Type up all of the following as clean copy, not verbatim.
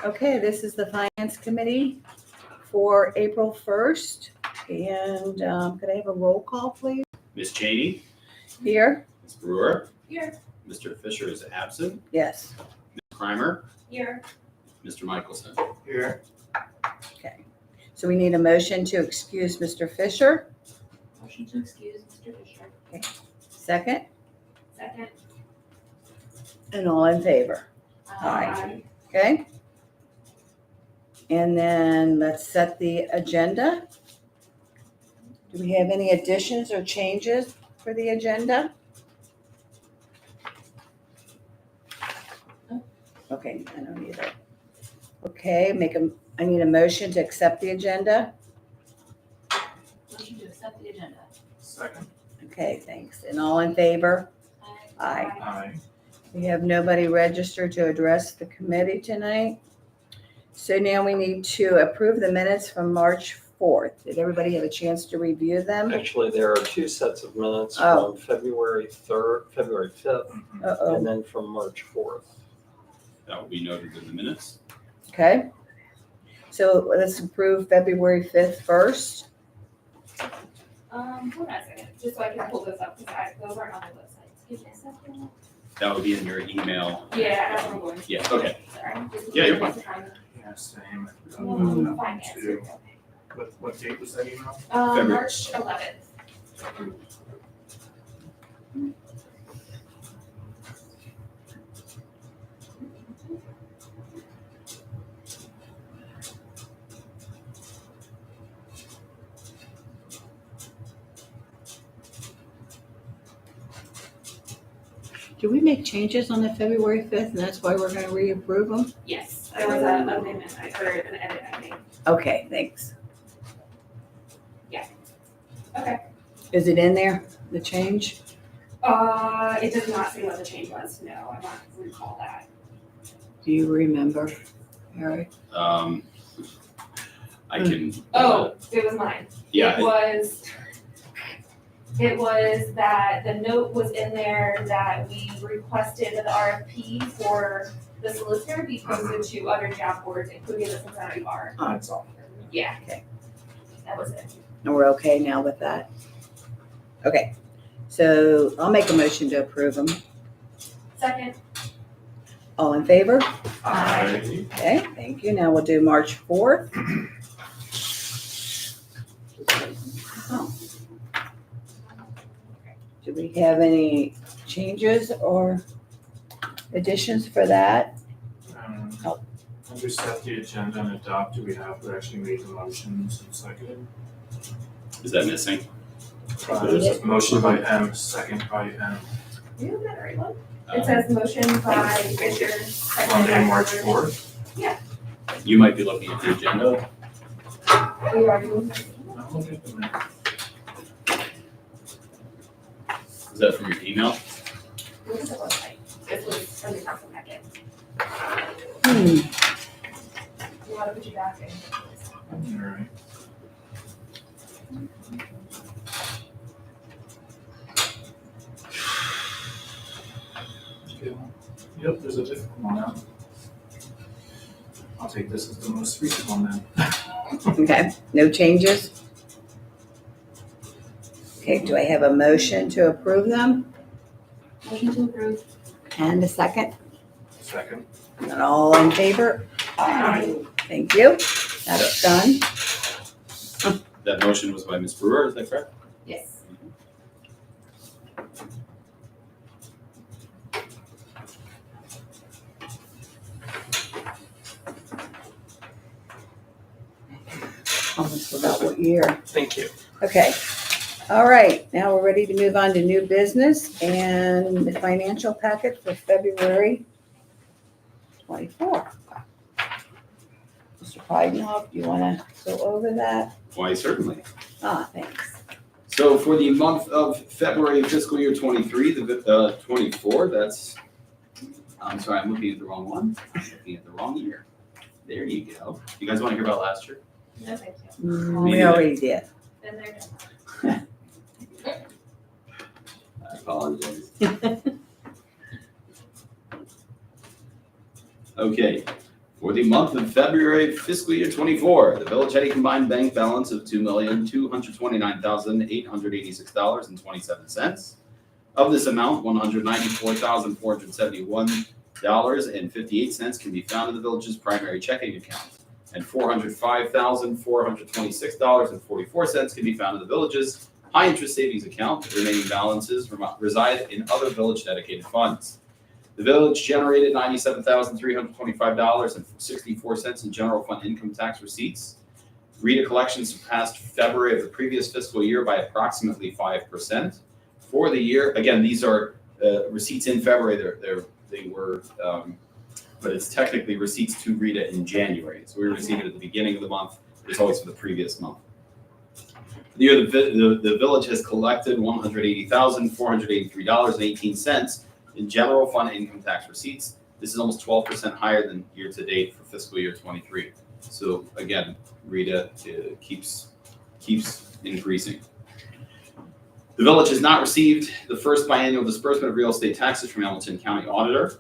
Okay, this is the Finance Committee for April 1st. And could I have a roll call, please? Ms. Cheney, Here? Ms. Brewer, Here. Mr. Fisher is absent, Yes. Ms. Crimer, Here. Mr. Michelson. Here. Okay. So we need a motion to excuse Mr. Fisher. Motion to excuse Mr. Fisher. Second, Second. and all in favor. Aye. Okay? And then let's set the agenda. Do we have any additions or changes for the agenda? No. Okay, I don't either. Okay, I need a motion to accept the agenda. Motion to accept the agenda. Second. Okay, thanks. And all in favor? Aye. Aye. We have nobody registered to address the committee tonight. So now we need to approve the minutes from March 4th. Did everybody have a chance to review them? Actually, there are two sets of minutes Oh. from February 3rd, February 5th, Uh-oh. and then from March 4th. That will be noted in the minutes. Okay. So let's approve February 5th first. Hold on a second, just so I can pull those up, because those aren't on the website. Give me a second. That will be in your email. Yeah, that's what I'm going to. Yeah, okay. Sorry. Just Yeah, you're give me some time. Yeah, same. Finance. Two. What date was that email? February. March 11th. Did we make changes on the February 5th and that's why we're going to reapprove them? Yes, there was an amendment, an edit I made. Okay, thanks. Okay. Is it in there, the change? It does not say what the change was, no, I don't recall that. Do you remember, Eric? I can. Oh, it was mine. Yeah, It was that the note was in there that we requested the RFP for the solicitor be posted to other job boards, including the Cincinnati Bar. That's all. Yeah. Okay. That was it. And we're okay now with that? Okay, so I'll make a motion to approve them. Second. All in favor? Aye. Okay, thank you. Now we'll do March 4th. Oh. Do we have any changes or additions for that? Oh. When we set the agenda and adopt, do we have to actually make the motions and second? is that missing? There's a motion by M, second by M. You have that right one? Um, It says motion by Fisher. second Monday, by March Brewer. 4th. You might be looking at the agenda. We already moved. I'll look at the minute. Is that from your email? What was the website? This was from the council packet. Hmm, You want to put you back in? All right. Yep, there's a different one now. I'll take this as the most recent one then. okay, no changes? Okay, do I have a motion to approve them? Motion to approve. And a second? Second. And all in favor? Aye. Thank you. That's done. That motion was by Ms. Brewer, is that correct? Yes. Almost forgot what year. Thank you. Okay. All right, now we're ready to move on to new business and the financial packet for February 24. Mr. Heidenhoff, do you want to go over that? Why, certainly. Thanks. So for the month of February fiscal year 23, the 24, that's, I'm sorry, I'm looking at the wrong one. I'm looking at the wrong year. There you go. You guys want to hear about last year? No, thank you. We already did. Then they're done. I apologize. Okay, for the month of February fiscal year 24, the village had a combined bank balance of $2,229,886.27. Of this amount, $194,471.58 can be found in the village's primary checking account, and $405,426.44 can be found in the village's high interest savings account. The remaining balances reside in other village dedicated funds. The village generated $97,325.64 in general fund income tax receipts. RETA collections surpassed February of the previous fiscal year by approximately 5%. For the year, again, these are receipts in February. They were, but it's technically receipts to RETA in January. So we receive it at the beginning of the month. It's always for the previous month. The year, the village has collected $180,483.18 in general fund income tax receipts. This is almost 12% higher than year to date for fiscal year 23. So again, RETA keeps increasing. The village has not received the first biannual disbursement of real estate taxes from Hamilton County Auditor.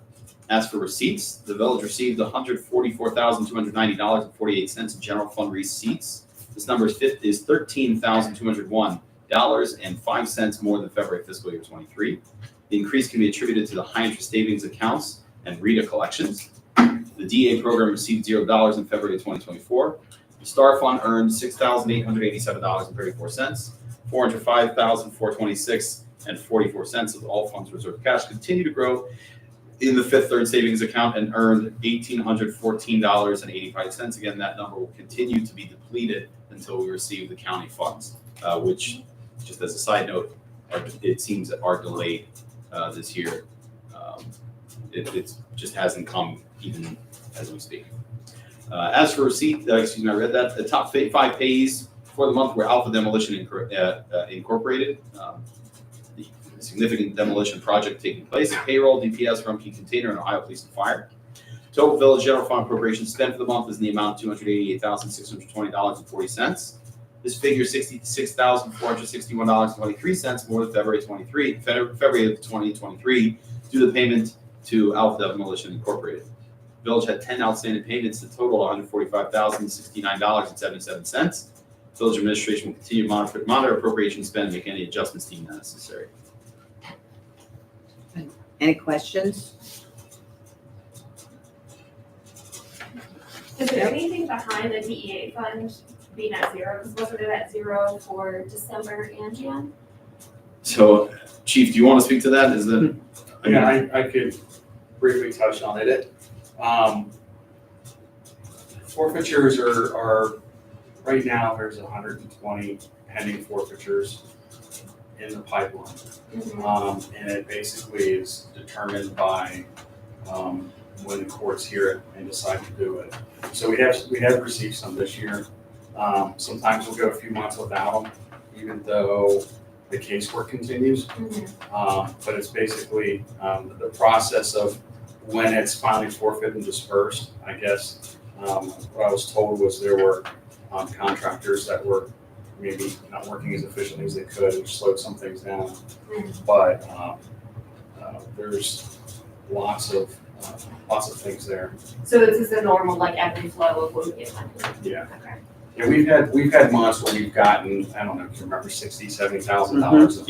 As for receipts, the village received $144,290.48 in general fund receipts. This number is $13,201.05 more than February fiscal year 23. The increase can be attributed to the high interest savings accounts and RETA collections. The DA program received $0 in February 2024. The Star Fund earned $6,887.34. $405,426.44 of all funds reserved cash continue to grow in the Fifth Third Savings Account and earned $1,814.85. Again, that number will continue to be depleted until we receive the county funds, which, just as a side note, it seems that are delayed this year. It just hasn't come even as we speak. As for receipt, I read that. The top 5 pays for the month were Alpha Demolition Incorporated, the significant demolition project taking place, payroll, DPS, Rumpke Container, and Ohio Police and Fire. Total village general fund appropriations spent for the month is in the amount of $288,620.40. This figure is $66,461.23 more than February of 2023 due to the payment to Alpha Demolition Incorporated. The village had 10 outstanding payments that total $145,069.77. Village administration will continue to monitor appropriation spend and make any adjustments deemed necessary. Any questions? Is there anything behind the DEA fund being at zero? Because wasn't it at zero for December and Jan? So, Chief, do you want to speak to that? Is that? Yeah, I could briefly touch on it. Forfeitures are right now, there's 120 pending forfeitures in the pipeline. And it basically is determined by when the courts hear it and decide to do it. So we have received some this year. Sometimes we'll go a few months without them, even though the casework continues. But it's basically the process of when it's finally forfeited and dispersed. I guess what I was told was there were contractors that were maybe not working as efficiently as they could, which slowed some things down. But there's lots of things there. So this is a normal, like, ebb and flow of when we get money? Yeah. Okay. Yeah, we've had months where we've gotten, I don't know if you remember, $60,000, $70,000 a month.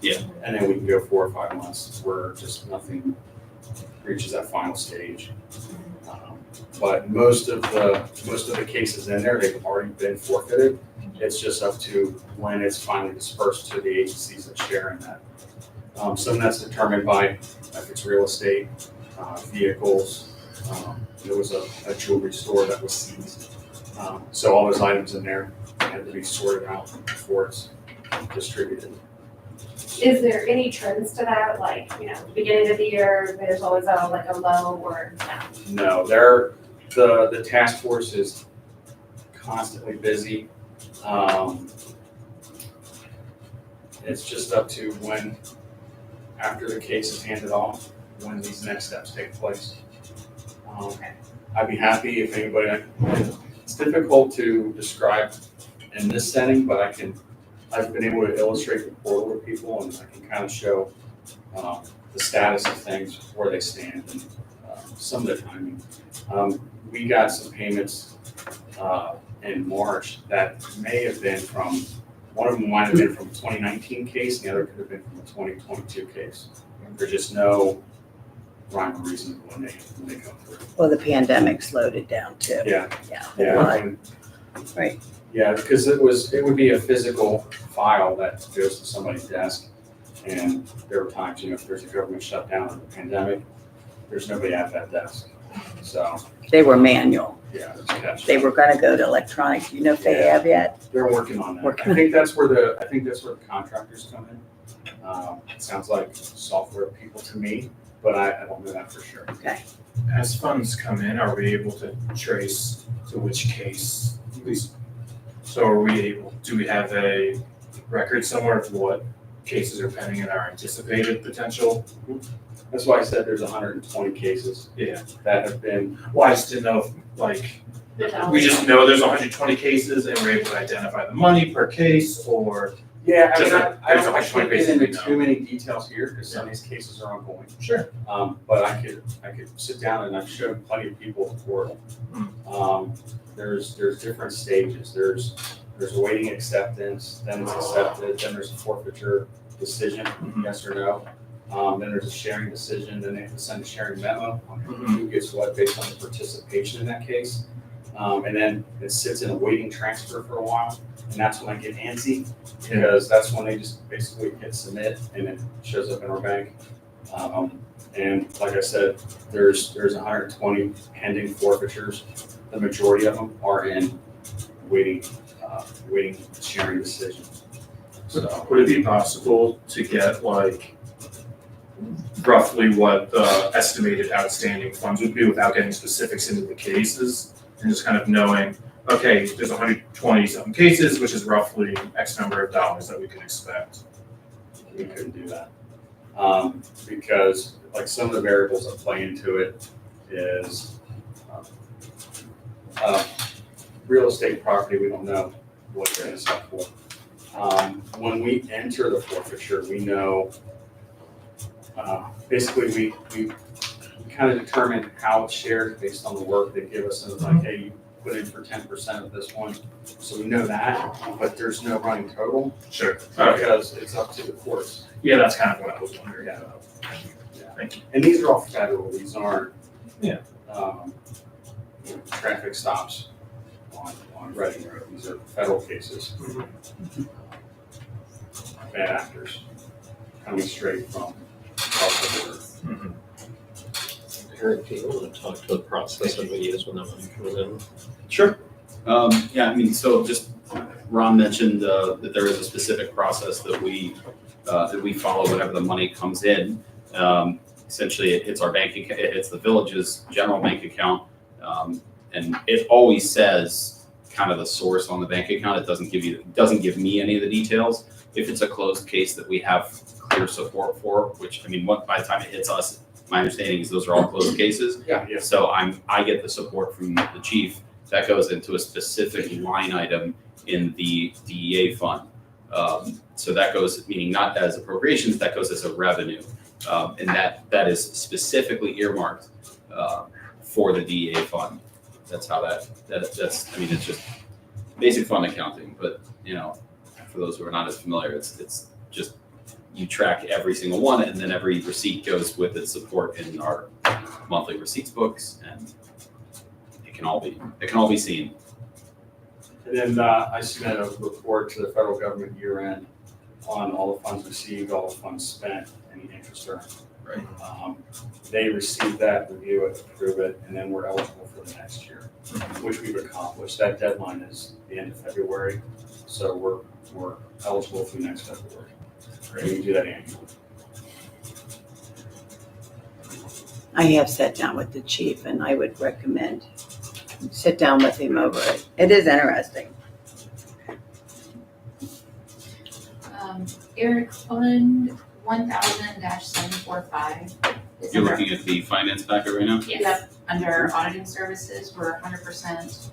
Yeah. And then we can go 4 or 5 months where just nothing reaches that final stage. But most of the cases in there, they've already been forfeited. It's just up to when it's finally dispersed to the agencies that share in that. Some that's determined by if it's real estate, vehicles. There was a jewelry store that was seized. So all those items in there had to be sorted out before it's distributed. Is there any trends to that? Like, the beginning of the year, there's always a low or no? No, the task force is constantly busy. It's just up to when, after the case is handed off, when these next steps take place. I'd be happy if anybody, it's difficult to describe in this setting, but I've been able to illustrate the portal to people, and I can kind of show the status of things, where they stand, and some of the timing. We got some payments in March that may have been from, one of them might have been from a 2019 case, and the other could have been from a 2022 case. There's just no rhyme or reason when they come through. Well, the pandemic slowed it down too. Yeah, Yeah. yeah. and- Right. Yeah, because it would be a physical file that goes to somebody's desk. And there were times, if there's a government shutdown or a pandemic, there's nobody at that desk. So, They were manual. yeah, there's a catch. They were gonna go to electronic. Do you know if they have yet? They're working on that. Working. I think that's where the contractors come in. It sounds like software people to me, but I don't know that for sure. Okay. As funds come in, are we able to trace to which case? So do we have a record somewhere of what cases are pending in our anticipated potential? That's why I said there's 120 cases Yeah. that have been, Well, I just didn't know if, we just know there's 120 cases and we're able to identify the money per case, or? yeah, I Just mean, like- I there's don't, I 120 can't get into cases we too many details here because some of these cases are ongoing. Sure. But I could sit down and I've shown plenty of people the portal. There's different stages. There's awaiting acceptance, then it's accepted, then there's a forfeiture decision, yes or no. Then there's a sharing decision, then they have to send a sharing memo on who gets what based on the participation in that case. And then it sits in a waiting transfer for a while, and that's when I get antsy, because that's when they just basically hit submit and it shows up in our bank. And like I said, there's 120 pending forfeitures. The majority of them are in waiting sharing decision. So Would it be possible to get roughly what the estimated outstanding funds would be without getting specifics into the cases? And just kind of knowing, okay, there's 120 something cases, which is roughly X number of dollars that we can expect. we couldn't do that. Because like some of the variables that play into it is real estate property, we don't know what they're gonna sell for. When we enter the forfeiture, we know, basically we kind of determine how it's shared based on the work they give us, and it's like, hey, you put in for 10% of this one, so we know that, but there's no running total, Sure. Okay. because it's up to the courts. Yeah, that's kind of what I was wondering Yeah. about. Thank you. And these are all federal, these aren't, Yeah. Traffic stops on Reading Road, these are federal cases. Bad actors coming straight from across the border. Eric, do you want to talk to the process that we use when that money comes in? Sure. Yeah, I mean, so just, Ron mentioned that there is a specific process that we follow whenever the money comes in. Essentially, it's our bank account, it's the village's general bank account. And it always says kind of the source on the bank account. It doesn't give me any of the details. If it's a closed case that we have clear support for, which, I mean, by the time it hits us, my understanding is those are all closed cases. Yeah. So I get the support from the chief that goes into a specific line item in the DEA fund. So that goes, meaning not as appropriations, that goes as a revenue. And that is specifically earmarked for the DEA fund. That's how that's, I mean, it's just basic fund accounting, but for those who are not as familiar, it's just, you track every single one, and then every receipt goes with its support in our monthly receipts books, and it can all be seen. And then I submit a report to the federal government year end on all the funds received, all the funds spent, any interest earned. Right. They receive that, review it, approve it, and then we're eligible for the next year, which we've accomplished. That deadline is the end of February, so we're eligible for next February. And we do that annually. I have sat down with the chief, and I would recommend sit down with him over it. It is interesting. Eric, Fund 1000-745. is You're under- looking at the finance packet right now? Yep, under auditing services, we're 100%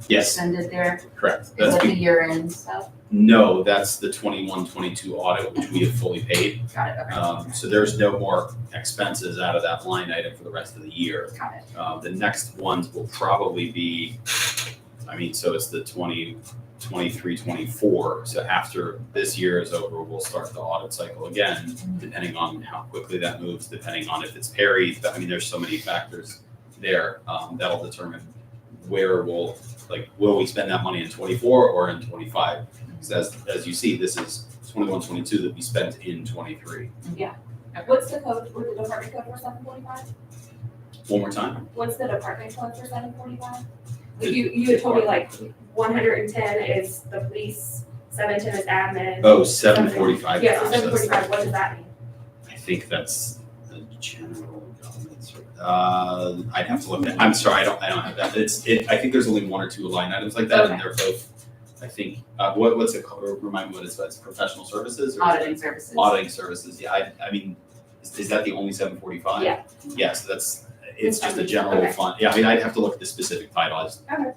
Yes, extended there? correct. Is That's that the be- year-end stuff? no, that's the 21-22 audit, which we have fully paid. Got it, okay. So there's no more expenses out of that line item for the rest of the year. Got it. The next ones will probably be, so it's the 23, 24. So after this year is over, we'll start the audit cycle again, depending on how quickly that moves, depending on if it's parried. There's so many factors there that'll determine where will we spend that money in 24 or in 25? Because as you see, this is 21, 22 that we spent in 23. What's the code, or the department code for 745? One more time. What's the department code for 745? You had told me like 110 is the police, 710 is admin. Oh, 745. Yeah, so 745, what does that mean? I think that's the general government. I'd have to look at. I'm sorry, I don't have that. I think there's only one or two line items like that, and they're both. I think what's it called? Remind me what it's professional services or Auditing services. auditing services. Yeah, is that the only 745? Yeah. Yeah, so it's just a general fund. Yeah, I'd have to look at the specific title. Okay.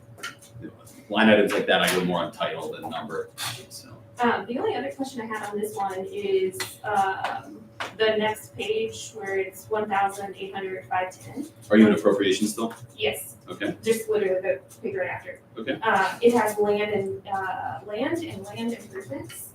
Line items like that, I go more on title than number. So. The only other question I had on this one is, the next page where it's 1,800,510. Are you in appropriations still? Yes, Okay. just literally the page right after. Okay. It has land and land improvements,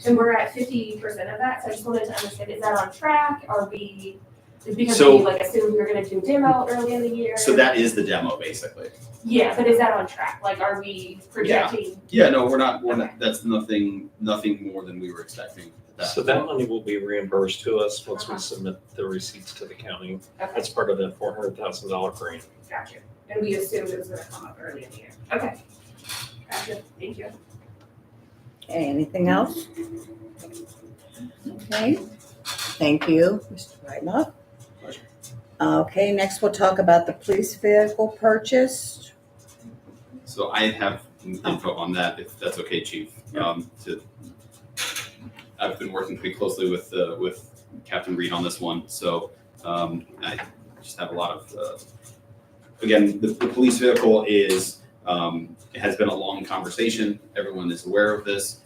and we're at 50% of that, so I just wanted to understand, is that on track? Because So- we assumed we were gonna do demo early in the year? So that is the demo, basically. Yeah, but is that on track? Like, are we projecting? Yeah, no, we're not, that's nothing more than we were expecting. So that money will be reimbursed to us once we submit the receipts to the county. Okay, That's part of that $400,000 grant. gotcha. And we assumed it was gonna come up early in the year. Okay. Gotcha, thank you. Okay, anything else? Okay, thank you, Mr. Brightmoff. Pleasure. Okay, next we'll talk about the police vehicle purchase. So I have info on that, if that's okay, Chief. I've been working pretty closely with Captain Reed on this one, so I just have a lot of, again, the police vehicle is, it has been a long conversation. Everyone is aware of this.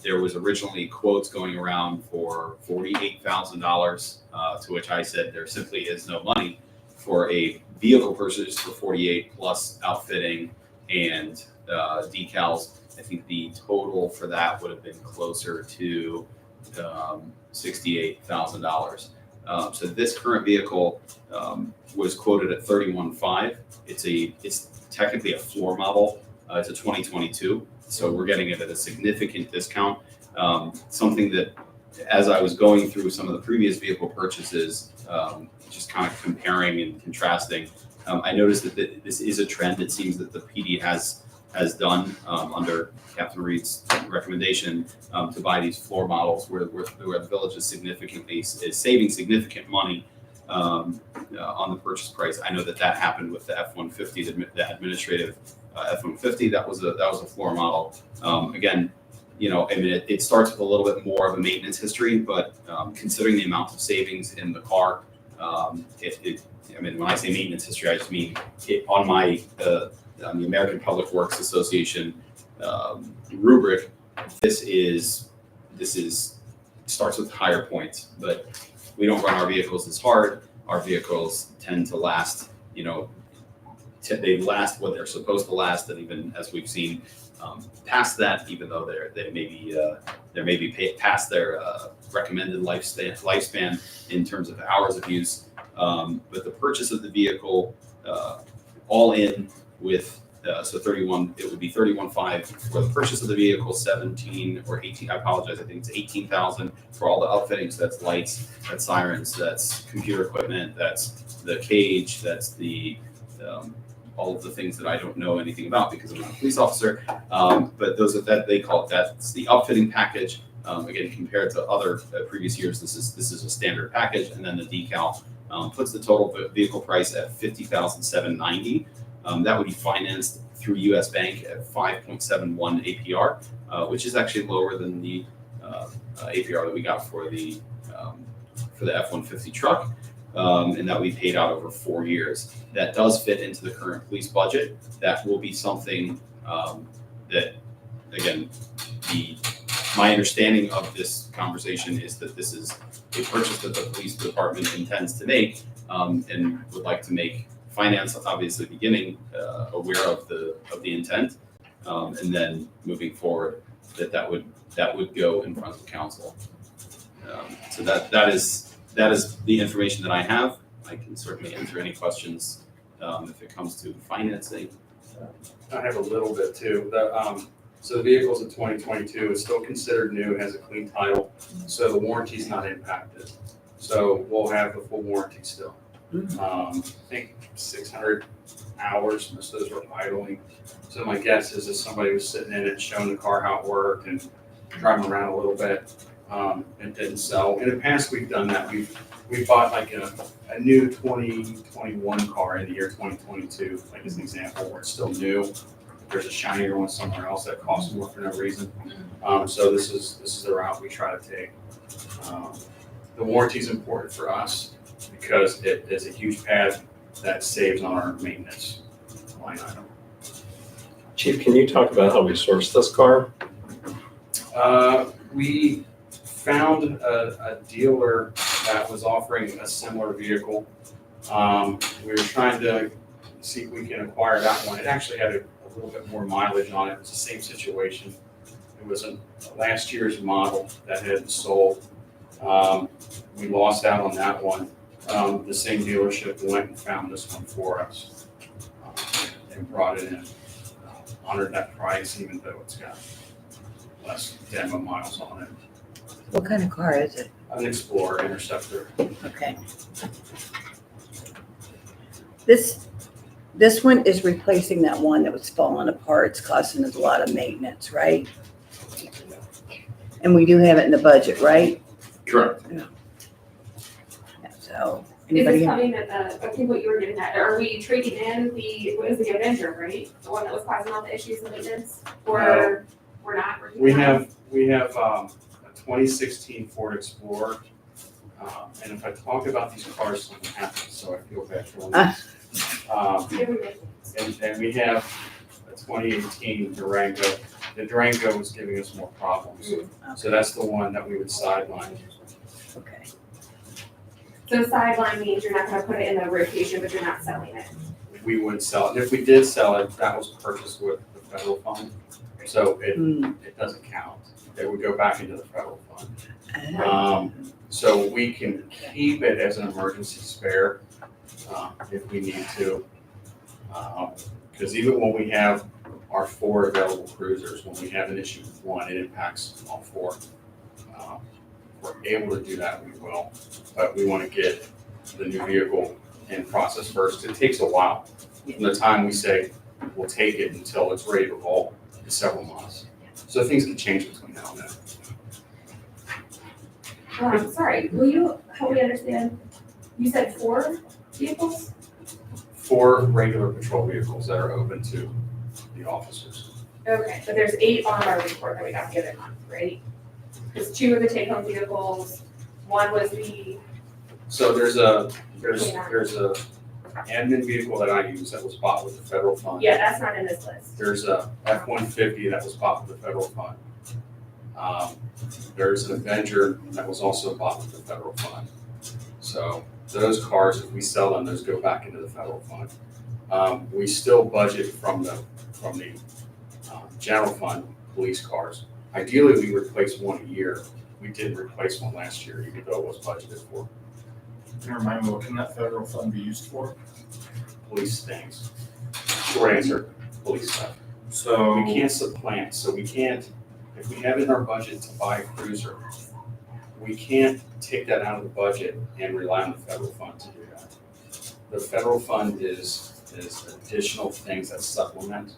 There was originally quotes going around for $48,000, to which I said there simply is no money for a vehicle purchase for 48 plus outfitting and decals. I think the total for that would have been closer to $68,000. So this current vehicle was quoted at $31,500. It's technically a floor model. It's a 2022, so we're getting it at a significant discount. Something that, as I was going through some of the previous vehicle purchases, just kind of comparing and contrasting, I noticed that this is a trend. It seems that the PD has done under Captain Reed's recommendation to buy these floor models where the village is saving significant money on the purchase price. I know that happened with the F-150, the administrative F-150. That was a floor model. Again, it starts with a little bit more of a maintenance history, but considering the amount of savings in the car, when I say maintenance history, I just mean on the American Public Works Association rubric. This starts with higher points, but we don't run our vehicles as hard. Our vehicles tend to last, they last what they're supposed to last, and even as we've seen past that, even though they may be past their recommended lifespan in terms of hours of use. But the purchase of the vehicle, all in with so 31, it would be 31,500 for the purchase of the vehicle, 17 or 18. I apologize. I think it's 18,000 for all the outfitting. So that's lights, that's sirens, that's computer equipment, that's the cage, that's the all of the things that I don't know anything about because I'm not a police officer. But they call it that's the outfitting package. Again, compared to other previous years, this is a standard package, and then the decal puts the total vehicle price at $50,790. That would be financed through U.S. Bank at 5.71 APR, which is actually lower than the APR that we got for the F-150 truck. and that we paid out over 4 years. That does fit into the current police budget. That will be something that, again, my understanding of this conversation is that this is a purchase that the police department intends to make, and would like to make finance, obviously beginning, aware of the intent, and then moving forward, that would go in front of the council. So that is the information that I have. I can certainly answer any questions if it comes to financing. I have a little bit too. So the vehicle's a 2022, it's still considered new, it has a clean title, so the warranty's not impacted. So we'll have the full warranty still. I think 600 hours, most of those were idling. So my guess is if somebody was sitting in it, showing the car how it worked and driving around a little bit, it didn't sell. In the past, we've done that. We bought like a new 2021 car in the year 2022, like as an example, where it's still new. There's a shinier one somewhere else that costs more for no reason. So this is the route we try to take. The warranty is important for us because it is a huge pad that saves on our maintenance line item. Chief, can you talk about how we sourced this car? We found a dealer that was offering a similar vehicle. We were trying to see if we can acquire that one. It actually had a little bit more mileage on it. It was the same situation. It was a last year's model that had sold. We lost out on that one. The same dealership went and found this one for us and brought it in. Honored that price even though it's got less demo miles on it. What kind of car is it? An Explorer Interceptor. Okay. This one is replacing that one that was falling apart. It's costing us a lot of maintenance, right? And we do have it in the budget, right? Correct. Yeah, so, Is anybody this have? coming at I think what you were getting at, are we trading in what is the Avenger, right? The one that was causing all the issues in maintenance, or we're not? We're We not? have a 2016 Ford Explorer. And if I talk about these cars, something happens, so I feel bad for them. And we have a 2018 Durango. The Durango is giving us more problems. So that's the one that we would sideline. Okay. So sideline means you're not gonna put it in the rotation, but you're not selling it. We would sell it. If we did sell it, that was purchased with the federal fund. So it doesn't count. It would go back into the federal fund. So we can keep it as an emergency spare if we need to. Because even when we have our 4 available cruisers, when we have an issue with one, it impacts all 4. If we're able to do that, we will. But we want to get the new vehicle in process first. It takes a while. From the time we say we'll take it until it's ready to roll, it's several months. So things can change between now and then. Sorry, will you help me understand? You said 4 vehicles? 4 regular patrol vehicles that are open to the officers. Okay, but there's 8 on our report that we got the other month, right? Because 2 of the take-home vehicles, one was the, So there's a admin vehicle that I use that was bought with the federal fund. yeah, that's not in this list. There's a F-150 that was bought with the federal fund. There's an Avenger that was also bought with the federal fund. So those cars, if we sell them, those go back into the federal fund. We still budget from the general fund police cars. Ideally, we replace one a year. We didn't replace one last year, even though it was budgeted for. Can you remind me, what can that federal fund be used for? Police things. Short answer, police stuff. So, We can't supplant, so we can't, if we have it in our budget to buy a cruiser, we can't take that out of the budget and rely on the federal fund to do that. The federal fund is additional things that supplement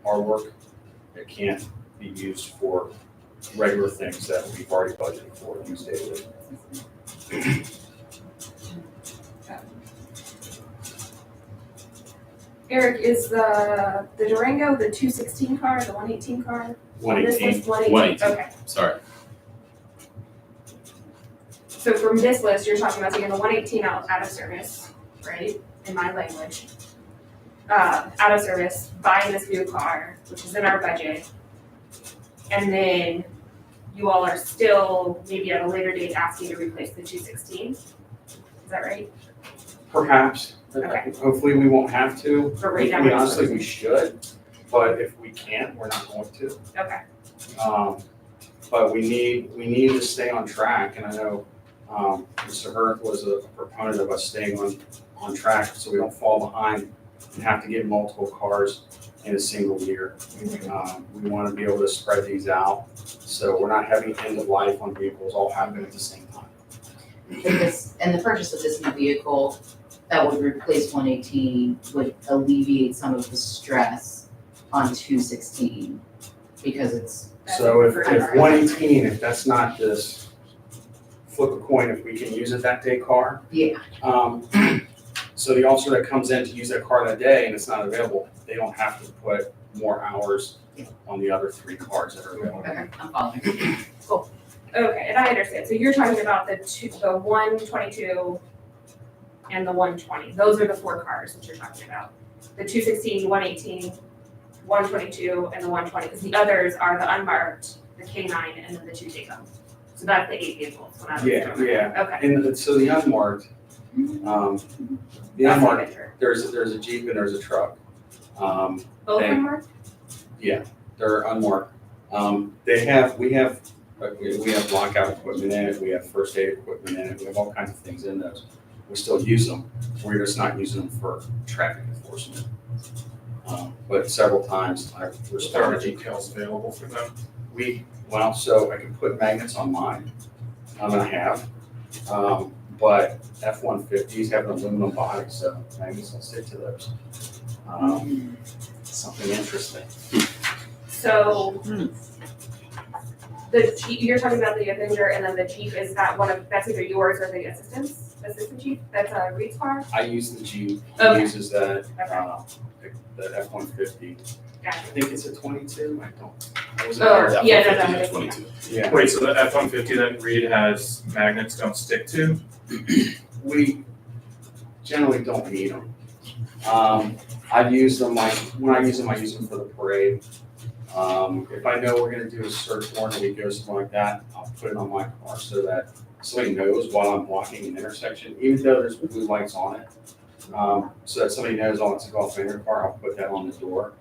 our work. It can't be used for regular things that we've already budgeted for, used daily. Eric, is the Durango the 216 car, the 118 car? 118. This was 118, 118. okay. Sorry. So from this list, you're talking about taking the 118 out of service, right, in my language. Out of service, buying this new car, which is in our budget. And then you all are still maybe at a later date asking to replace the 216. Is that right? Perhaps, Okay. hopefully we won't have to. But right now I mean, we're honestly, we should, but if we can't, we're not going to. Okay. But we need to stay on track, and I know, Mr. Hurth was a proponent of us staying on track so we don't fall behind and have to get multiple cars in a single year. We want to be able to spread these out, so we're not having end of life on vehicles all happen at the same time. And the purchase of this new vehicle that would replace 118 would alleviate some of the stress on 216 because it's, So if 118, if that's not this flip a coin, if we can use it that day car. yeah, So the officer that comes in to use that car that day and it's not available, they don't have to put more hours on the other 3 cars that are available. okay, I'm following. Okay, and I understand. So you're talking about the 122 and the 120. Those are the 4 cars that you're talking about. The 216, 118, 122, and the 120, because the others are the unmarked, the K9, and then the 2 take-home. So that's the 8 vehicles. When I was Yeah, doing it. yeah. Okay. And so the unmarked, the That's unmarked, signature. there's a Jeep and there's a truck. Both Hey. unmarked? They're unmarked. We have lockout equipment in it, we have first aid equipment in it, we have all kinds of things in those. We still use them, we're just not using them for traffic enforcement. But several times I've Are responded. details available for them? So I can put magnets on mine, and I have. But F-150s have an aluminum body, so magnets don't stick to those. Something interesting. So the Jeep, you're talking about the Avenger, and then the Jeep, is that that's either yours or the assistant chief? That's a Reed's car? I use the Jeep, Okay. he uses that, Okay. the F-150. I Gotcha. think it's a 22, I wasn't Oh, there. yeah, no, F-150 no, is no. 22. Yeah, Wait, so the F-150 that Reed has magnets don't stick to? we generally don't need them. I've used them, like, when I use them for the parade. If I know we're gonna do a search warrant or we go something like that, I'll put it on my car so that somebody knows while I'm blocking an intersection, even though there's blue lights on it. So that somebody knows, oh, it's a Golf Manor car, I'll put that on the door,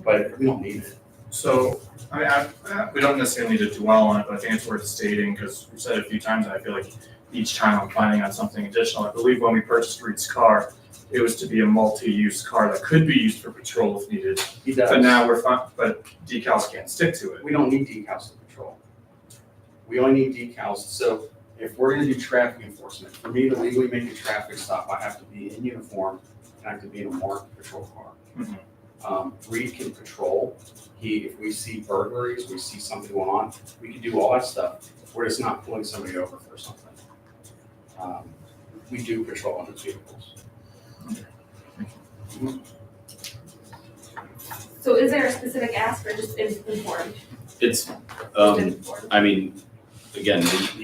but we don't need it. So, I mean, we don't necessarily need to dwell on it, but I think it's worth stating, because we've said it a few times, and I feel like each time I'm finding out something additional. I believe when we purchased Reed's car, it was to be a multi-use car that could be used for patrol if needed. He does. But now but decals can't stick to it. We don't need decals to patrol. We only need decals, so if we're gonna do traffic enforcement, for me to legally make a traffic stop, I have to be in uniform, and I have to be in a marked patrol car. Reed can patrol, if we see burglaries, we see something going on, we can do all that stuff, we're just not pulling somebody over for something. We do patrol on the vehicles. So is there a specific ask or just informed? It's, Informed. I mean, again,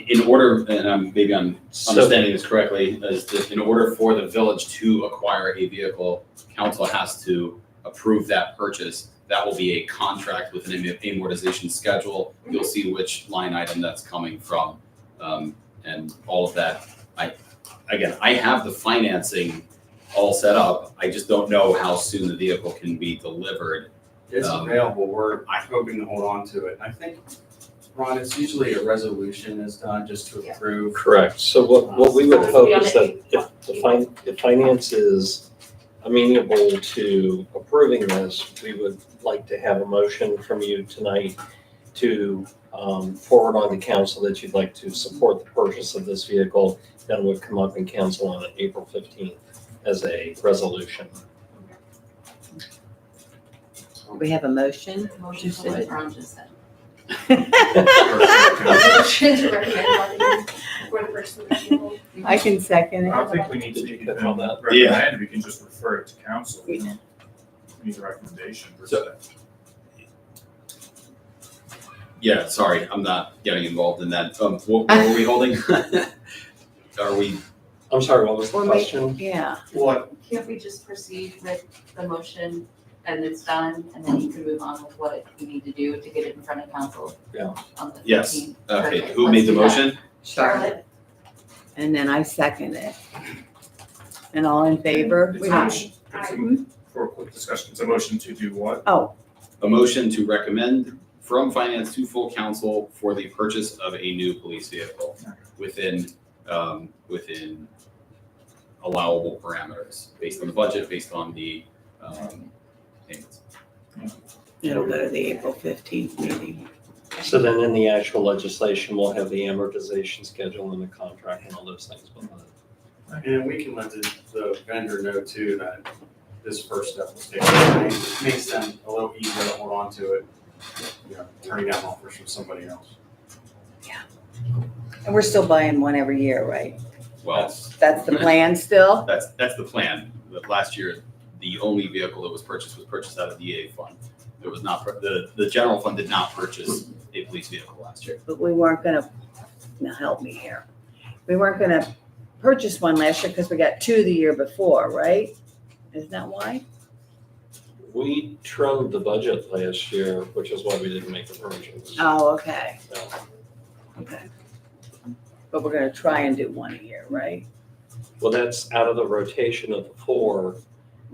in order, and maybe I'm So, understanding this correctly, is that in order for the village to acquire a vehicle, council has to approve that purchase. That will be a contract with an amortization schedule. You'll see which line item that's coming from, and all of that. I have the financing all set up. I just don't know how soon the vehicle can be delivered. It's available, we're hoping to hold on to it. I think, Ron, it's usually a resolution is done just to approve. correct. So what we would So hope we is that if the finance is amenable to approving this, we would like to have a motion from you tonight to forward on to council that you'd like to support the purchase of this vehicle. Then it would come up in council on April 15th as a resolution. We have a motion. Motion for what Ron just said. Motion to recommend for the purchase of the vehicle. I can second I it. don't think we need to Did you even catch all that? recommend, we can just refer it to council. We don't need a recommendation per se. Yeah, sorry, I'm not getting involved in that. What were we holding? are we, I'm sorry, what was the Or question? Yeah, What, Can't we just proceed with the motion and it's done, and then you can move on with what you need to do to get it in front of council? Yeah. On the yes, 15th? okay, Perfect. who Let's made the do that. motion? Charlotte. And then I second it. And all in favor? It's We a don't- motion, for a quick discussion, it's a motion to do what? Oh, A motion to recommend from finance to full council for the purchase of a new police vehicle within, within allowable parameters, based on the budget, based on the, payments. it'll go to the April 15th meeting. So then in the actual legislation, we'll have the amortization schedule and the contract and all those things below it. and we can let the vendor know too that this first step was taken. It makes them a little easier to hold on to it, you know, turning down offers from somebody else. And we're still buying one every year, right? Well, That's the plan still? that's the plan. But last year, the only vehicle that was purchased out of the EA fund. There was not, the general fund did not purchase a police vehicle last year. But we weren't gonna, now help me here. We weren't gonna purchase one last year because we got two the year before, right? Isn't that why? We trimmed the budget last year, which is why we didn't make a purchase. Oh, okay, So, okay. But we're gonna try and do one a year, right? well, that's out of the rotation of the four.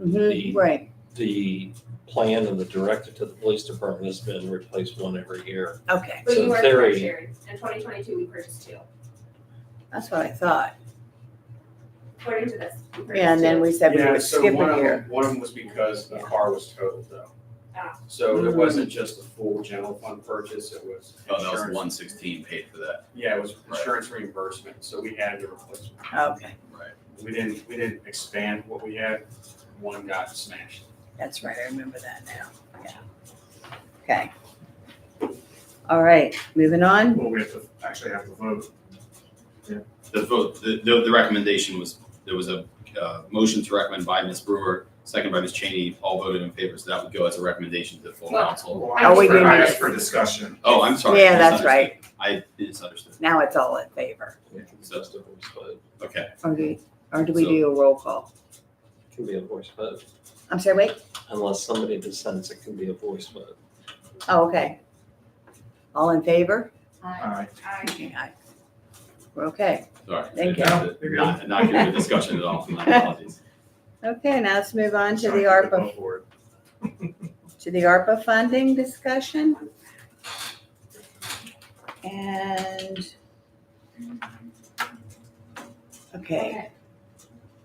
Mm-hmm, right, The plan and the directive to the police department has been replace one every year. okay, But So you are theory- correct, Sharon. In 2022, we purchased two. that's what I thought. According to this. we purchased Yeah, and then two. we said we Yeah, would so skip one a of year. them, one of them was because the car was totaled though. Ah. So it wasn't just a full general fund purchase, it was Oh, that was insurance. 116 paid for that. Yeah, it was Right. insurance reimbursement, so we had to replace one. Okay, Right. We didn't expand what we had, one got smashed. that's right, I remember that now, yeah. Okay. All right, moving on. Well, we have to actually have to vote. The vote, the recommendation was, there was a motion to recommend by Ms. Brewer, second by Ms. Cheney, all voted in favor, so that would go as a recommendation to the full Well- council. Well, Oh, we didn't- I asked for discussion. Oh, I'm sorry. Yeah, that's right. I misunderstood. Now it's all in favor. Just a voice vote. Okay, Or do we do a roll call? It can be a voice vote. I'm sorry, wait. Unless somebody dissents, it can be a voice vote. Oh, okay. All in favor? Aye. Okay, aye. We're okay. sorry. Thank you. Not giving a discussion at all, my apologies. Okay, now let's move on to Sorry, the but ARPA, go for it. to the ARPA funding discussion. And, okay,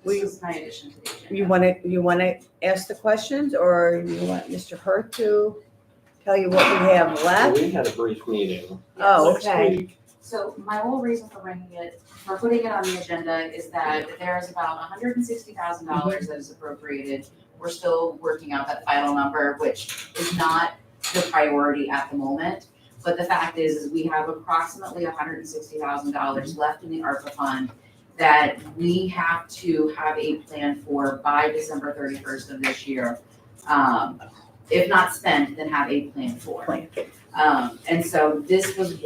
This is my addition to the agenda. you want to ask the questions or you want Mr. Hurth to tell you what we have left? We had a brief meeting Oh, next okay. week. So my whole reason for putting it on the agenda is that there's about $160,000 that is appropriated. We're still working out that final number, which is not the priority at the moment. But the fact is we have approximately $160,000 left in the ARPA fund that we have to have a plan for by December 31st of this year. If not spent, then have a plan for. Plan. And so this was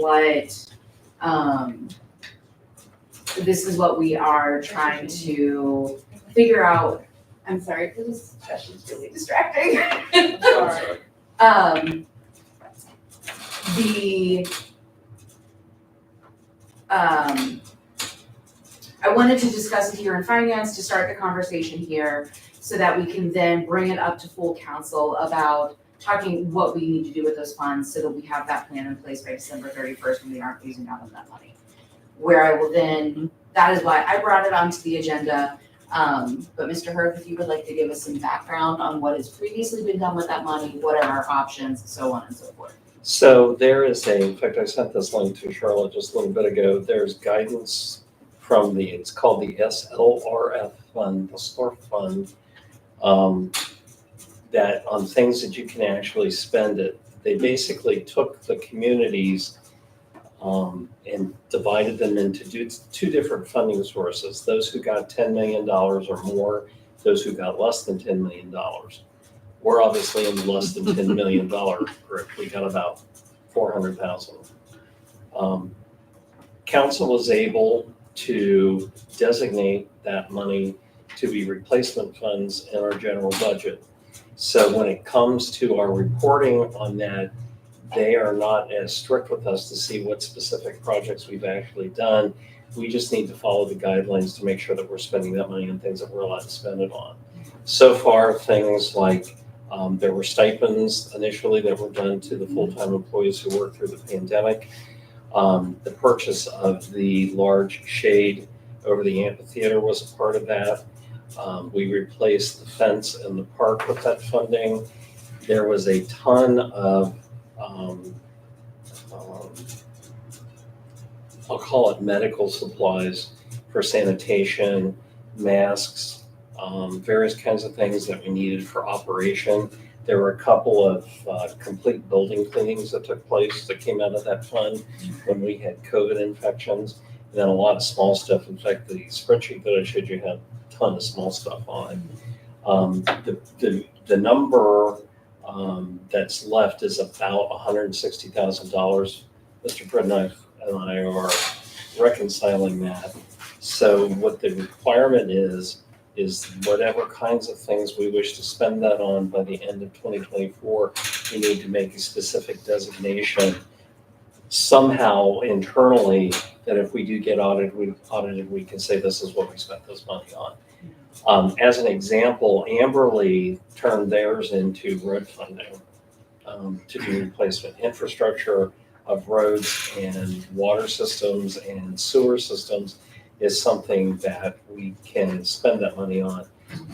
this is what we are trying to figure out. I'm sorry, this discussion's really distracting. I'm sorry. I wanted to discuss it here in finance to start the conversation here so that we can then bring it up to full council about talking what we need to do with those funds so that we have that plan in place by December 31st when we aren't using all of that money. Where I will then, that is why I brought it onto the agenda. But Mr. Hurth, if you would like to give us some background on what has previously been done with that money, what are our options, so on and so forth. So there is in fact, I sent this link to Charlotte just a little bit ago. There's guidance from it's called the SLRF fund, the SLRF fund, that on things that you can actually spend it. They basically took the communities and divided them into two different funding sources. Those who got $10 million or more, those who got less than $10 million. We're obviously in the less than $10 million group. We got about 400,000. Council was able to designate that money to be replacement funds in our general budget. So when it comes to our reporting on that, they are not as strict with us to see what specific projects we've actually done. We just need to follow the guidelines to make sure that we're spending that money on things that we're allowed to spend it on. So far, things like there were stipends initially that were done to the full-time employees who worked through the pandemic. The purchase of the large shade over the amphitheater was a part of that. We replaced the fence in the park with that funding. There was a ton of, I'll call it medical supplies for sanitation, masks, various kinds of things that we needed for operation. There were a couple of complete building cleanings that took place that came out of that fund when we had COVID infections. And then a lot of small stuff. In fact, the spreadsheet that I showed you had a ton of small stuff on it. The number that's left is about $160,000. Mr. Britton and I are reconciling that. So what the requirement is whatever kinds of things we wish to spend that on by the end of 2024, we need to make a specific designation somehow internally that if we do get audited, we can say this is what we spent this money on. As an example, Amberley turned theirs into road funding to do replacement infrastructure of roads and water systems and sewer systems is something that we can spend that money on.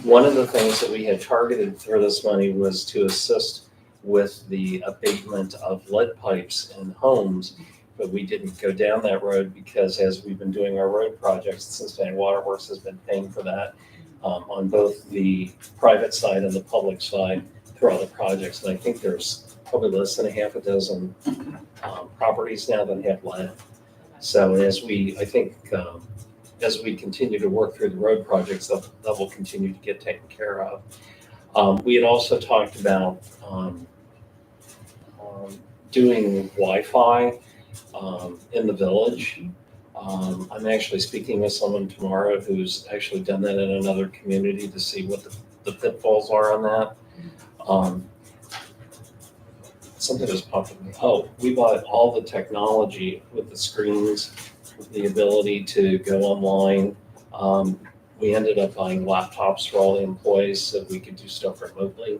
One of the things that we had targeted for this money was to assist with the abatement of lead pipes in homes, but we didn't go down that road because as we've been doing our road projects, the Cincinnati Water Works has been paying for that on both the private side and the public side through all the projects. And I think there's probably less than a half a dozen properties now that have lead. So as we continue to work through the road projects, that will continue to get taken care of. We had also talked about doing Wi-Fi in the village. I'm actually speaking with someone tomorrow who's actually done that in another community to see what the pitfalls are on that. Something just popped in. Oh, we bought all the technology with the screens, the ability to go online. We ended up buying laptops for all the employees so we could do stuff remotely.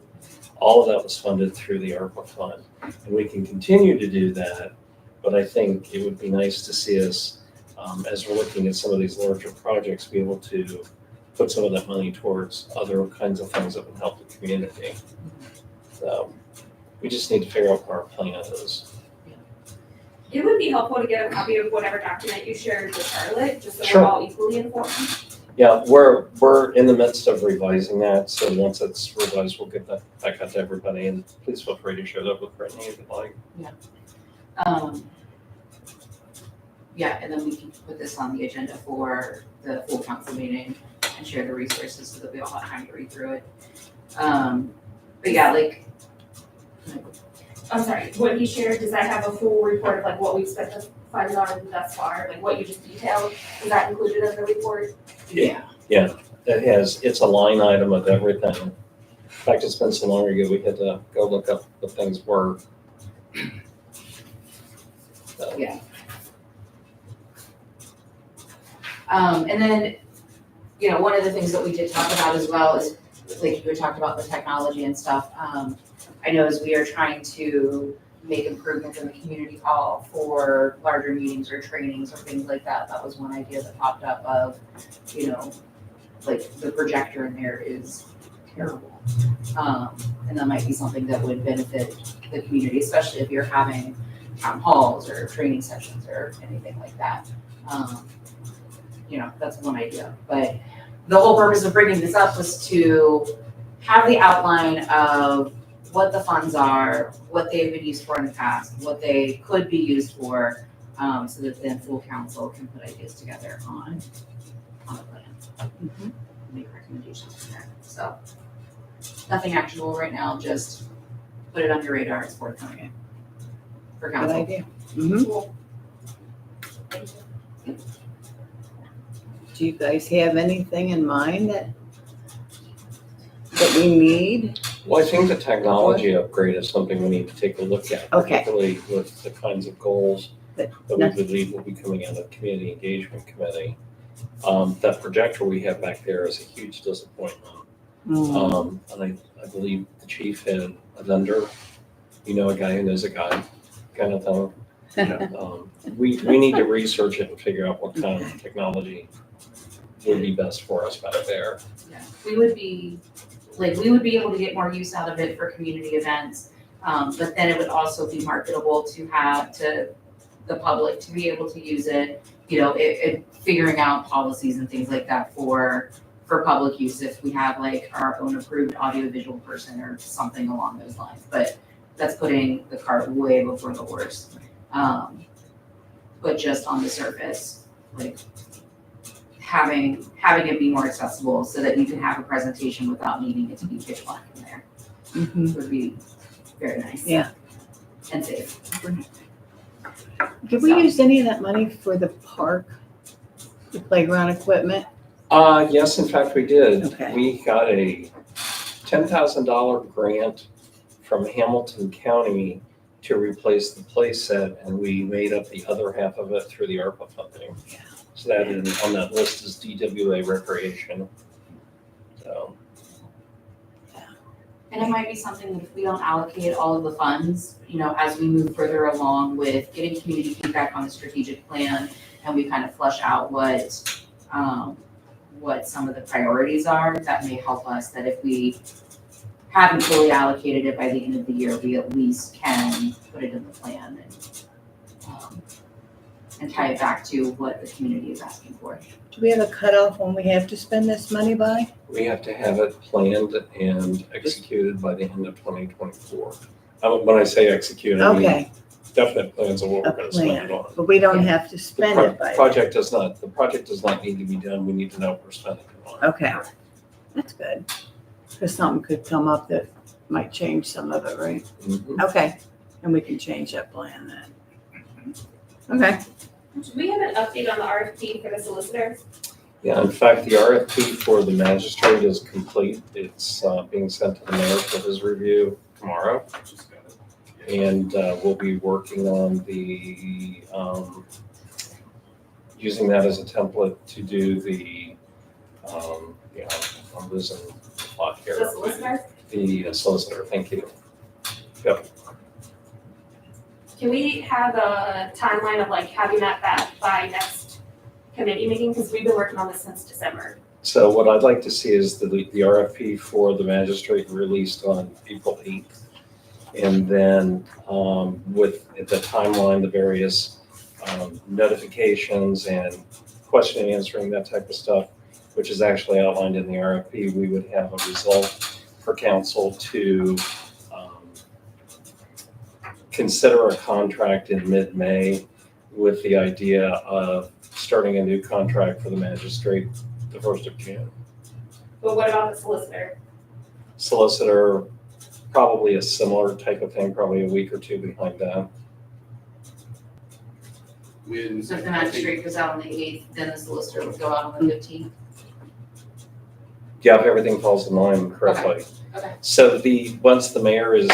All of that was funded through the ARPA fund. And we can continue to do that, but I think it would be nice to see us, as we're looking at some of these larger projects, be able to put some of that money towards other kinds of things that would help the community. So we just need to figure out what our plan is. It would be helpful to get a copy of whatever document you shared with Charlotte, just so Sure. we're all equally informed. Yeah, we're in the midst of revising that, so once it's revised, we'll get that back out to everybody, and please feel free to share that with Brittany if you'd like. Yeah, and then we can put this on the agenda for the full council meeting and share the resources so that we all have time to read through it. But yeah, like. I'm sorry, what he shared, does that have a full report of like what we've spent the funds on thus far, like what you just detailed? Is that included in the report? Yeah, it's a line item of everything. In fact, it's been so long ago, we had to go look up what things were. So, Yeah. And then, one of the things that we did talk about as well is, like you had talked about the technology and stuff. I know as we are trying to make improvements in the community hall for larger meetings or trainings or things like that, that was one idea that popped up of, like the projector in there is terrible. And that might be something that would benefit the community, especially if you're having town halls or training sessions or anything like that. That's one idea. But the whole purpose of bringing this up was to have the outline of what the funds are, what they've been used for in the past, what they could be used for, so that then full council can put ideas together on a plan. Make recommendations from there. So nothing actionable right now, just put it on your radar, it's forthcoming for Good council. idea. Cool. Thank you. Do you guys have anything in mind that we need? Well, I think the technology upgrade is something we need to take a look at, Okay. particularly with the kinds of goals But that we believe will be coming out of the Community Engagement Committee. That projector we have back there is a huge disappointment. And I believe the chief had a vendor, a guy who knows a guy, kind of thing. We need to research it and figure out what kind of technology would be best for us back there. Yeah, we would be able to get more use out of it for community events. But then it would also be marketable to have to the public to be able to use it, figuring out policies and things like that for public use if we have like our own approved audiovisual person or something along those lines. But that's putting the cart way before the horse. But just on the surface, like having it be more accessible so that you can have a presentation without needing it to be pitch black in there would be very nice. Yeah. And safe. Did we use any of that money for the park, the playground equipment? Yes, in fact, we did. Okay. We got a $10,000 grant from Hamilton County to replace the play set, and we made up the other half of it through the ARPA funding. Yeah. So that on that list is DWA Recreation. So, And it might be something that if we don't allocate all of the funds, as we move further along with getting community feedback on the strategic plan and we kind of flush out what some of the priorities are, that may help us, that if we haven't fully allocated it by the end of the year, we at least can put it in the plan and tie it back to what the community is asking for. Do we have a cutoff when we have to spend this money by? we have to have it planned and executed by the end of 2024. When I say executed, I mean Okay, definite plans of what a we're going to spend plan, it on. but we don't have to The spend it by. project does not need to be done. We need to know what we're spending it on. Okay, that's good. Because something could come up that might change some of it, right? Mhm. Okay, and we can change that plan then. Okay, Do we have an update on the RFP for the solicitor? Yeah, in fact, the RFP for the magistrate is complete. It's being sent to the mayor for his review tomorrow. Just got it. And we'll be working on the, using that as a template to do the, I'm losing the plot here. The solicitor? The solicitor, thank you. Yep. Can we have a timeline of like having that back by next committee meeting? Because we've been working on this since December. So what I'd like to see is the RFP for the magistrate released on April 8th. And then with the timeline, the various notifications and question and answering, that type of stuff, which is actually outlined in the RFP, we would have a result for council to consider a contract in mid-May with the idea of starting a new contract for the magistrate the 1st of June. But what about the solicitor? Solicitor, probably a similar type of thing, probably a week or two behind that. When, So if the I think- magistrate goes out on the 8th, then the solicitor would go out on the 15th. Yeah, if everything falls in line correctly. Okay. So once the mayor is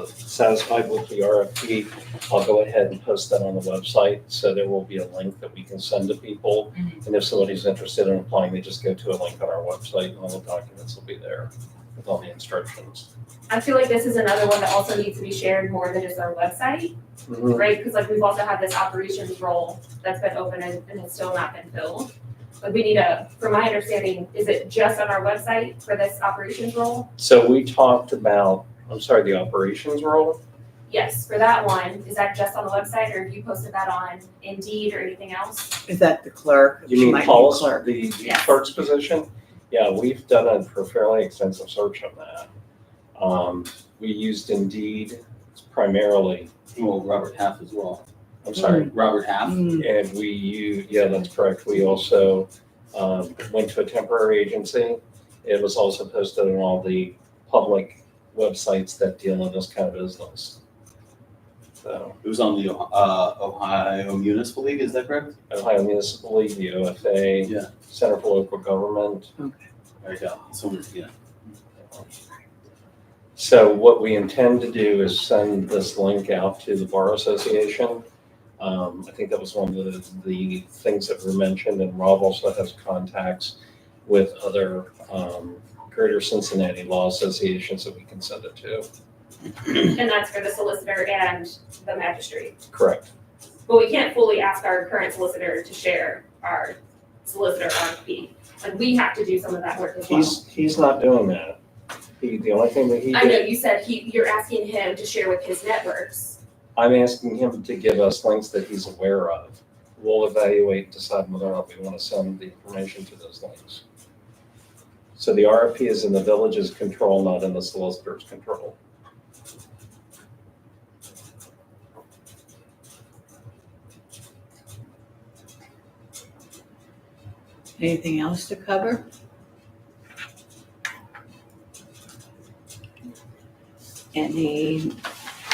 satisfied with the RFP, I'll go ahead and post that on the website. So there will be a link that we can send to people. And if somebody's interested in applying, they just go to a link on our website and all the documents will be there with all the instructions. I feel like this is another one that also needs to be shared more than just our website, Mhm. right? Because like we've also had this operations role that's been open and it's still not been filled. But we need from my understanding, is it just on our website for this operations role? So we talked about, the operations role. Yes, for that one, is that just on the website or have you posted that on Indeed or anything else? is that the clerk? You She mean might be Paul's, clerk. the Yes. clerk's position? Yeah, we've done a fairly extensive search on that. We used Indeed primarily, Well, Robert Half as well. I'm sorry, Robert Half. and yeah, that's correct. We also went to a temporary agency. It was also posted on all the public websites that deal in this kind of business. So It was on the Ohio Municipal League, is that correct? Ohio Municipal League, the OFA, Yeah. Center for Local Government. There you go. Yeah. So what we intend to do is send this link out to the Bar Association. I think that was one of the things that were mentioned, and Rob also has contacts with other Greater Cincinnati Law Associations that we can send it to. And that's for the solicitor and the magistrate. Correct. But we can't fully ask our current solicitor to share our solicitor RFP. Like, we have to do some of that work as well. He's not doing that. The only thing that he I know, did, you said you're asking him to share with his networks. I'm asking him to give us links that he's aware of. We'll evaluate and decide whether or not we want to send the information to those links. So the RFP is in the village's control, not in the solicitor's control. Anything else to cover? Any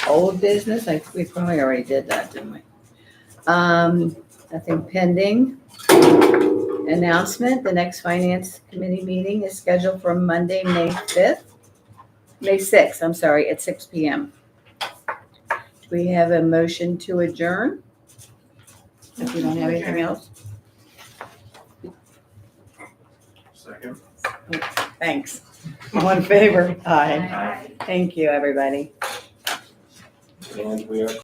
old business? We probably already did that, didn't we? Nothing pending. Announcement, the next finance committee meeting is scheduled for Monday, May 6th, I'm sorry, at 6 PM. Do we have a motion to adjourn? If we don't have anything else? Second. Thanks. All in favor? Aye. Aye. Thank you, everybody. And we are